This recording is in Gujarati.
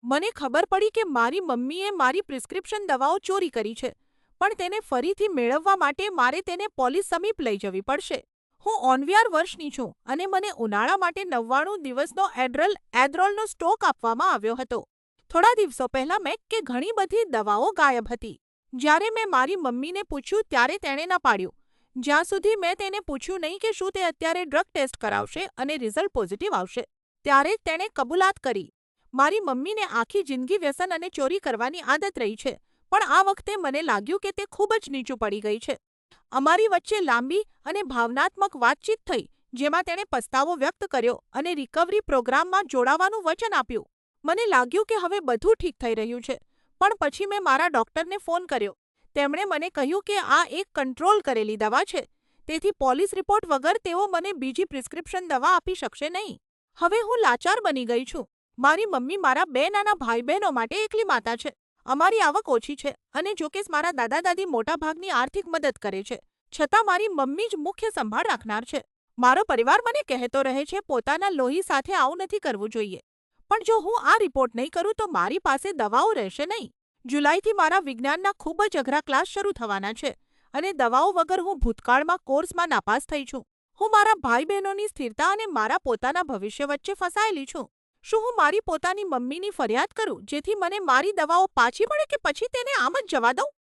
મને ખબર પડી કે મારી મમ્મીએ મારી પ્રિસ્ક્રિપ્શન દવાઓ ચોરી કરી છે, પણ તેને ફરીથી મેળવવા માટે મારે તેને પોલીસ સમીપ લઈ જવી પડશે. હું 11 વર્ષની છું અને મને ઉનાળા માટે 99 દિવસનો એડ્રોલનો સ્ટોક આપવામાં આવ્યો હતો. થોડા દિવસો પહેલા મેં કે ઘણી બધી દવાઓ ગાયબ હતી. જ્યારે મેં મારી મમ્મીને પૂછ્યું ત્યારે તેણે ન પાડ્યું. જ્યાં સુધી મેં તેને પૂછ્યું નહીં કે શું તે અત્યારે ડ્રગ ટેસ્ટ કરાવશે અને રિઝલ્ટ પોઝિટિવ આવશે, ત્યારે જ તેણે કબૂલાત કરી. મારી મમ્મીને આખી જિંદગી વ્યસન અને ચોરી કરવાની આદત રહી છે, પણ આ વખતે મને લાગ્યું કે તે ખૂબ જ નીચું પડી ગઈ છે. અમારી વચ્ચે લાંબી અને ભાવનાત્મક વાતચીત થઈ, જેમાં તેણે પસ્તાવો વ્યક્ત કર્યો અને રિકવરી પ્રોગ્રામમાં જોડાવાનું વચન આપ્યું. મને લાગ્યું કે હવે બધું ઠીક થઈ રહ્યું છે, પણ પછી મેં મારા ડૉક્ટરને ફોન કર્યો. તેમણે મને કહ્યું કે આ એક કંટ્રોલ કરેલી દવા છે, તેથી પોલીસ રિપોર્ટ વગર તેઓ મને બીજી પ્રિસ્ક્રિપ્શન દવા આપી શકશે નહીં. હવે હું લાચાર બની ગઈ છું. મારી મમ્મી મારા બે નાના ભાઈ બહેનો માટે એકલી માતા છે. અમારી આવક ઓછી છે અને જોકે મારા દાદા દાદી મોટાભાગની આર્થિક મદદ કરે છે, છતાં મારી મમ્મી જ મુખ્ય સંભાળ રાખનાર છે. મારો પરિવાર મને કહેતો રહે છે પોતાના લોહી સાથે આવું નથી કરવું જોઈએ, પણ જો હું આ રિપોર્ટ નહીં કરું તો મારી પાસે દવાઓ રહેશે નહીં. જુલાઈથી મારા વિજ્ઞાનના ખૂબ જ અઘરા ક્લાસ શરૂ થવાના છે અને દવાઓ વગર હું ભૂતકાળમાં કોર્સમાં નાપાસ થઈ છું. હું મારા ભાઈ બહેનોની સ્થિરતા અને મારા પોતાના ભવિષ્ય વચ્ચે ફસાયેલી છું. શું હું મારી પોતાની મમ્મીની ફરિયાદ કરું જેથી મને મારી દવાઓ પાછી મળે કે પછી તેને આમ જ જવા દઉં?